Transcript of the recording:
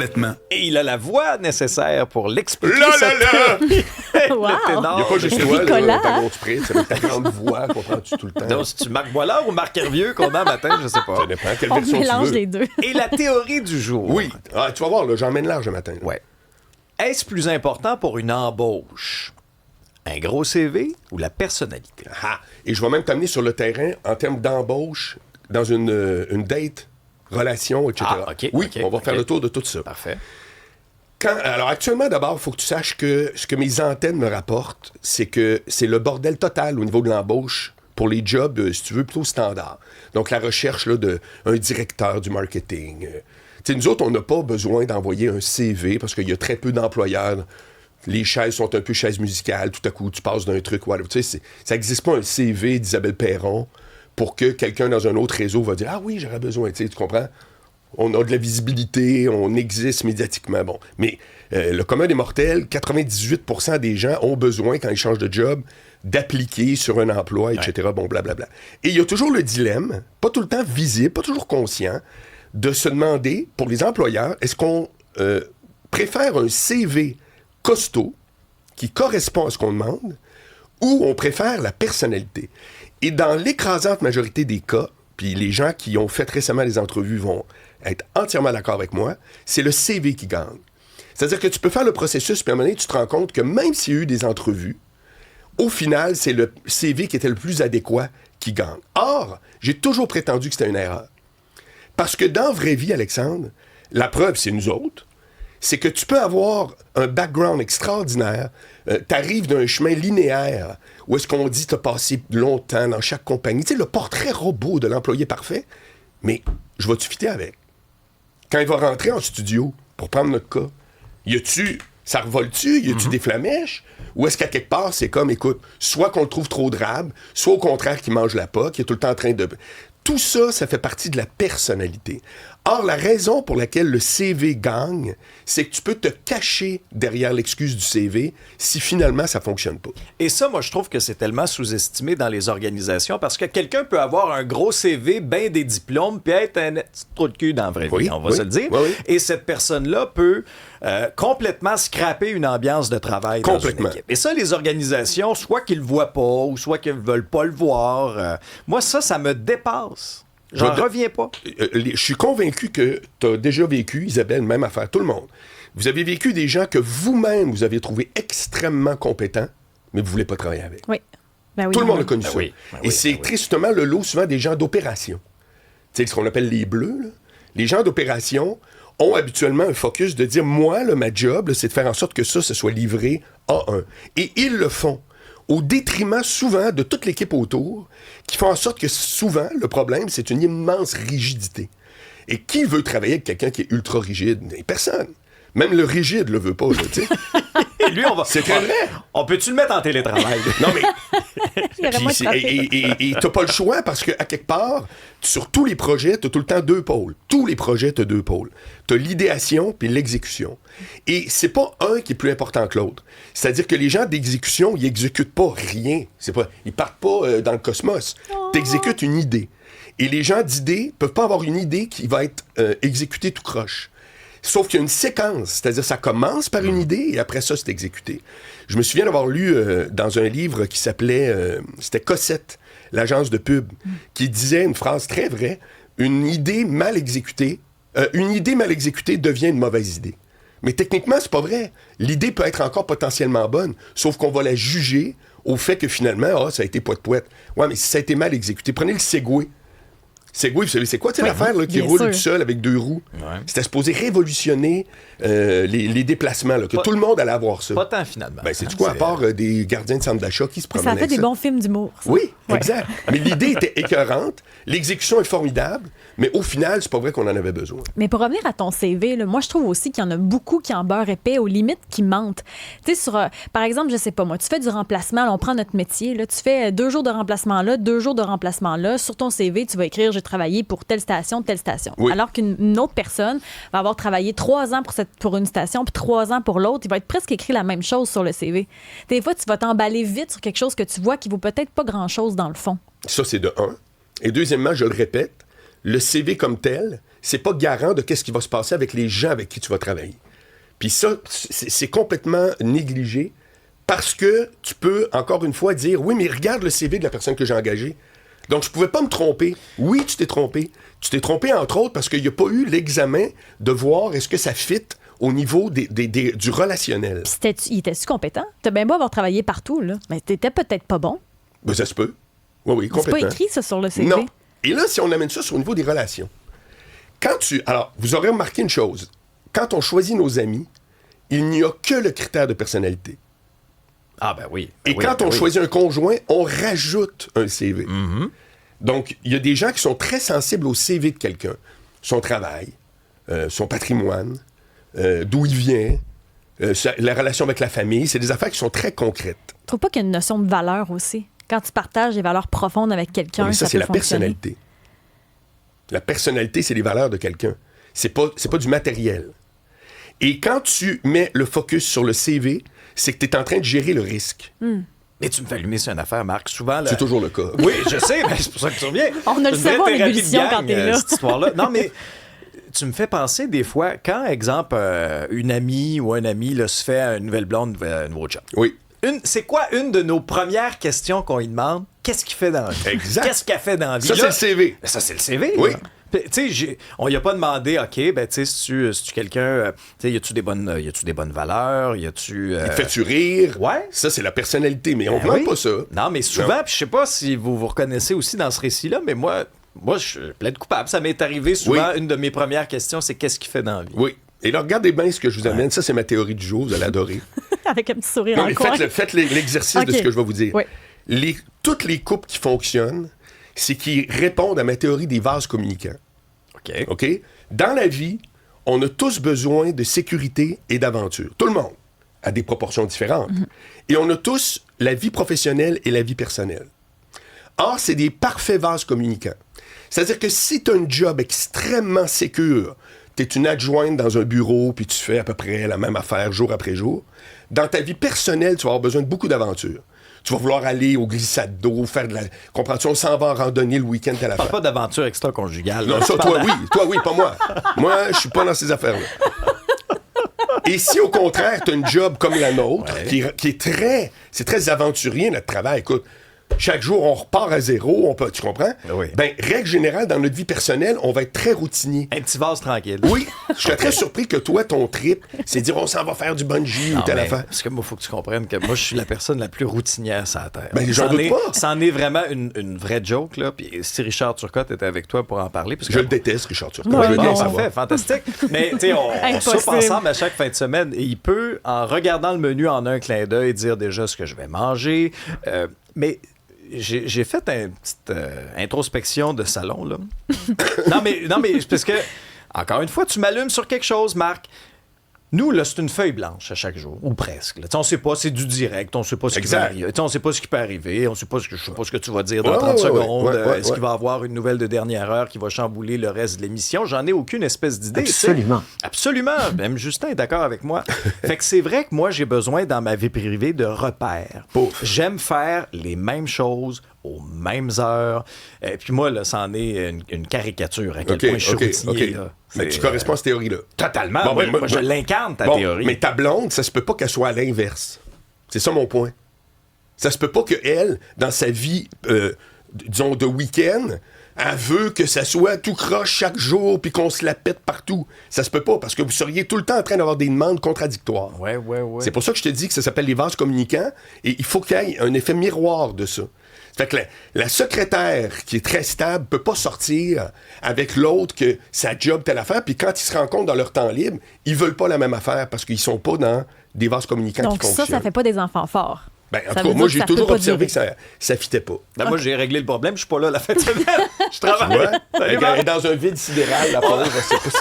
Complètement. Et il a la voix nécessaire pour l'expliquer. Là, là, là! Wow. Le ténor. Il n'y a pas juste toi, Nicolas. là, par contre, c'est avec ta grande voix qu'on prend-tu tout le temps. Donc, c'est-tu Marc Boilard ou Marc Hervieux qu'on a matin, je sais pas. Ça dépend. Quelle On version tu mélange veux. les deux. Et la théorie du jour. Oui. Ah, tu vas voir, là, j'emmène large le matin. Là. Ouais. Est-ce plus important pour une embauche? Un gros CV ou la personnalité? Ah, et je vais même t'amener sur le terrain en termes d'embauche dans une date, relation, etc. Ah, OK, Oui, OK, on va faire OK. le tour de tout ça. Parfait. Alors, actuellement, d'abord, il faut que tu saches que ce que mes antennes me rapportent, c'est que c'est le bordel total au niveau de l'embauche pour les jobs, si tu veux, plutôt standard. Donc, la recherche là, d'un directeur du marketing. Tu sais, nous autres, on n'a pas besoin d'envoyer un CV parce qu'il y a très peu d'employeurs. Les chaises sont un peu chaises musicales. Tout à coup, tu passes d'un truc. Whatever. Tu sais, ça n'existe pas un CV d'Isabelle Perron pour que quelqu'un dans un autre réseau va dire « Ah oui, j'aurais besoin. » Tu comprends? On a de la visibilité, on existe médiatiquement. Bon. Mais le commun des mortels, 98% des gens ont besoin, quand ils changent de job, d'appliquer sur un emploi, etc. Bon, blablabla. Et il y a toujours le dilemme, pas tout le temps visible, pas toujours conscient, de se demander, pour les employeurs, est-ce qu'on préfère un CV costaud qui correspond à ce qu'on demande ou on préfère la personnalité? Et dans l'écrasante majorité des cas, puis les gens qui ont fait récemment les entrevues vont être entièrement d'accord avec moi, c'est le CV qui gagne. C'est-à-dire que tu peux faire le processus, puis à un moment donné, tu te rends compte que même s'il y a eu des entrevues, au final, c'est le CV qui était le plus adéquat qui gagne. Or, j'ai toujours prétendu que c'était une erreur. Parce que dans la vraie vie, Alexandre, la preuve, c'est nous autres, c'est que tu peux avoir un background extraordinaire, t'arrives d'un chemin linéaire, où est-ce qu'on dit t'as passé longtemps dans chaque compagnie, tu sais, le portrait robot de l'employé parfait, mais je vais-tu fitter avec? Quand il va rentrer en studio, pour prendre notre cas, ça revole-tu? Y a-tu des flamèches? Ou est-ce qu'à quelque part, c'est comme, écoute, soit qu'on le trouve trop drabe, soit au contraire qu'il mange la poque, qu'il est tout le temps en train de... Tout ça, ça fait partie de la personnalité. Or, la raison pour laquelle le CV gagne, c'est que tu peux te cacher derrière l'excuse du CV si finalement ça fonctionne pas. Et ça, moi, je trouve que c'est tellement sous-estimé dans les organisations parce que quelqu'un peut avoir un gros CV, ben des diplômes, puis être un petit trou de cul dans la vraie vie, Oui, on va oui, se le dire. oui, oui. Et cette personne-là peut complètement scraper une ambiance de travail dans une Complètement. équipe. Et ça, les organisations, soit qu'ils le voient pas, ou soit qu'ils veulent pas le voir. Moi, ça me dépasse. J'en reviens pas. Je suis convaincu que tu as déjà vécu, Isabelle, même affaire, tout le monde. Vous avez vécu des gens que vous-même, vous avez trouvé extrêmement compétents, mais vous ne voulez pas travailler avec. Oui. Ben oui. Tout le monde a connu ça. oui, ben Et oui, c'est ben oui. tristement le lot souvent des gens d'opération. Tu sais, ce qu'on appelle les bleus. Là. Les gens d'opération ont habituellement un focus de dire, moi, là, ma job, là, c'est de faire en sorte que ça soit livré A1. Et ils le font au détriment souvent de toute l'équipe autour, qui font en sorte que souvent, le problème, c'est une immense rigidité. Et qui veut travailler avec quelqu'un qui est ultra rigide? Personne. Même le rigide le veut pas, là, tu sais. Et lui, on va. C'est très vrai. On peut-tu le mettre en télétravail? Non, mais Il y aurait Puis moins de trafic. et t'as pas le choix parce qu'à quelque part, sur tous les projets, t'as tout le temps deux pôles. Tous les projets, t'as deux pôles. T'as l'idéation puis l'exécution. Et c'est pas un qui est plus important que l'autre. C'est-à-dire que les gens d'exécution, ils exécutent pas rien. Ils partent pas dans le cosmos. T'exécutes une idée. Et les gens d'idées peuvent pas avoir une idée qui va être exécutée tout croche. Sauf qu'il y a une séquence, c'est-à-dire ça commence par une idée et après ça, c'est exécuté. Je me souviens d'avoir lu dans un livre qui s'appelait, c'était Cossette, l'agence de pub, qui disait une phrase très vraie, une idée mal exécutée devient une mauvaise idée. Mais techniquement, c'est pas vrai. L'idée peut être encore potentiellement bonne, sauf qu'on va la juger au fait que finalement, ça a été poète-poète. Ouais, mais si ça a été mal exécuté, prenez le Segway. Segway, vous savez, c'est quoi, l'affaire là, qui bien roule sûr. tout seul avec deux roues? Ouais. C'était supposé révolutionner les déplacements, là, que Pas- tout le monde allait avoir ça. Pas tant, finalement. Ben, c'est quoi, à part des gardiens de centre d'achat qui se Ça promènent fait avec des ça? bons films d'humour. ça. Oui, Ouais. exact. Mais l'idée était écœurante, l'exécution est formidable, mais au final, c'est pas vrai qu'on en avait besoin. Mais pour revenir à ton CV, là, moi, je trouve aussi qu'il y en a beaucoup qui en beurre épais, aux limites qui mentent. Tu sais, par exemple, je sais pas moi, tu fais du remplacement, là, on prend notre métier, là, tu fais 2 jours de remplacement là, 2 jours de remplacement là. Sur ton CV, tu vas écrire « J'ai travaillé pour telle station, telle station Oui. Alors qu'une autre personne va avoir travaillé 3 ans pour une station, puis 3 ans pour l'autre. Il va être presque écrit la même chose sur le CV. Des fois, tu vas t'emballer vite sur quelque chose que tu vois qui vaut peut-être pas grand-chose dans le fond. Ça, c'est de un. Et deuxièmement, je le répète, le CV comme tel, c'est pas garant de qu'est-ce qui va se passer avec les gens avec qui tu vas travailler. Puis ça, c'est complètement négligé parce que tu peux, encore une fois, dire « Oui, mais regarde le CV de la personne que j'ai engagée. » Donc, je pouvais pas me tromper. Oui, tu t'es trompé. Tu t'es trompé, entre autres, parce qu'il n'y a pas eu l'examen de voir est-ce que ça fit au niveau du relationnel. Puis il était-tu compétent? T'as bien beau avoir travaillé partout, là. Mais t'étais peut-être pas bon. Ben, ça se peut. Oui, complètement. C'est pas écrit, ça, sur le CV. Non. Et là, si on amène ça sur le niveau des relations, alors, vous aurez remarqué une chose. Quand on choisit nos amis, il n'y a que le critère de personnalité. Ah, ben oui. Et quand on choisit un conjoint, on rajoute un CV. Mm-hmm. Donc, il y a des gens qui sont très sensibles au CV de quelqu'un. Son travail, son patrimoine, d'où il vient, la relation avec la famille. C'est des affaires qui sont très concrètes. Tu trouves pas qu'il y a une notion de valeur aussi? Quand tu partages des valeurs profondes avec quelqu'un, mais ça c'est peut la fonctionner. personnalité. La personnalité, c'est les valeurs de quelqu'un. C'est pas du matériel. Et quand tu mets le focus sur le CV, c'est que tu es en train de gérer le risque. Mais tu me fais allumer sur une affaire, Marc. Souvent, C'est toujours le cas. Oui, je sais, mais c'est pour ça que tu reviens. On a le cerveau en ébullition quand t'es là. Cette histoire-là. Non, mais tu me fais penser des fois, quand, exemple, une amie ou un ami là, se fait une nouvelle blonde, un nouveau job. Oui. C'est quoi une de nos premières questions qu'on lui demande? Qu'est-ce qu'il fait dans la vie? Exact. Qu'est-ce qu'elle fait dans la vie? Ça, c'est le CV. Ben, ça, c'est le CV. Oui. Là. Tu sais, on lui a pas demandé, OK, ben, tu sais, si tu quelqu'un, tu sais, y a-tu des bonnes valeurs? Y a-tu. Il te fait-tu rire? Ouais. Ça, c'est la personnalité, mais on ne Ben demande oui. pas ça. Non, mais souvent, puis je sais pas si vous vous reconnaissez aussi dans ce récit-là, mais moi, je suis plein de coupable. Ça m'est arrivé souvent. Oui. Une de mes premières questions, c'est qu'est-ce qu'il fait dans la vie? Oui. Et là, regardez bien ce que je vous amène. Ça, c'est ma théorie du jour. Vous allez adorer. Avec un petit sourire Non, en mais coin. faites l'exercice de OK. ce que je vais vous dire. Oui. Toutes les couples qui fonctionnent, c'est qu'ils répondent à ma théorie des vases communicants. OK. OK? Dans la vie, on a tous besoin de sécurité et d'aventure. Tout le monde, à des proportions différentes. Et on a tous la vie professionnelle et la vie personnelle. Or, c'est des parfaits vases communicants. C'est-à-dire que si tu as un job extrêmement sécure, tu es une adjointe dans un bureau, puis tu fais à peu près la même affaire jour après jour, dans ta vie personnelle, tu vas avoir besoin de beaucoup d'aventures. Tu vas vouloir aller au glissade d'eau, faire de la... Comprends-tu? On s'en va en randonnée le week-end à la Parle fin. pas d'aventure extra-conjugale. Non, ça, toi, oui, pas moi. Moi, je suis pas dans ces affaires-là. Et si, au contraire, tu as un job comme la nôtre, qui est très... C'est très aventurier, notre travail. Écoute, chaque jour, on repart à zéro, tu comprends? Oui. Ben, règle générale, dans notre vie personnelle, on va être très routinier. Un petit vase tranquille. Oui, je serais très surpris que toi, ton trip, c'est dire on s'en va faire du bungee ou Non, telle mais, affaire. parce que moi, il faut que tu comprennes que moi, je suis la personne la plus routinière sur la Terre. Ben, j'en doute pas. C'en est vraiment une vraie joke, là. Puis si Richard Turcotte était avec toi pour en parler... Parce que Je le déteste, Richard Turcotte. Ouais, Je le Bon, déteste. parfait, fantastique. Mais, tu sais, on Impossible. soupe ensemble à chaque fin de semaine et il peut, en regardant le menu en un clin d'œil, dire déjà ce que je vais manger. Mais j'ai fait une petite introspection de salon, là. non, mais c'est parce que, encore une fois, tu m'allumes sur quelque chose, Marc. Nous, là, c'est une feuille blanche à chaque jour, ou presque. Là. On sait pas, c'est du direct, on sait pas ce qui va arriver. On sait pas ce qui peut arriver, je sais pas ce que tu vas dire dans 30 secondes. Est-ce qu'il va y avoir une nouvelle de dernière heure qui va chambouler le reste de l'émission? J'en ai aucune espèce d'idée. Absolument. Absolument. Même Justin est d'accord avec moi. Fait que c'est vrai que moi, j'ai besoin dans ma vie privée de repères. Pouf. J'aime faire les mêmes choses aux mêmes heures. Puis moi, là, c'en est une caricature à quel point je suis routinier. Là. Mais tu corresponds à cette théorie-là. Totalement. Bon, moi, je l'incarne, ta théorie. Mais ta blonde, ça se peut pas qu'elle soit à l'inverse. C'est ça mon point. Ça se peut pas qu'elle, dans sa vie, disons, de week-end, elle veut que ça soit tout croche chaque jour puis qu'on se la pète partout. Ça se peut pas parce que vous seriez tout le temps en train d'avoir des demandes contradictoires. Ouais. C'est pour ça que je te dis que ça s'appelle les vases communicants et il faut qu'il y ait un effet miroir de ça. Fait que la secrétaire qui est très stable peut pas sortir avec l'autre que sa job telle affaire, puis quand ils se rencontrent dans leur temps libre, ils veulent pas la même affaire parce qu'ils sont pas dans des vases communicants Donc qui fonctionnent. ça fait pas des enfants forts. Ben, en Ça tout veut cas, moi, dire j'ai que ça peut toujours pas observé durer. que ça fitait pas. Ben, moi, j'ai réglé le problème. Je suis pas là la fin de semaine. Je travaille. Ouais. Salut, Elle Marc. est dans un vide sidéral, la pauvre, c'est pas...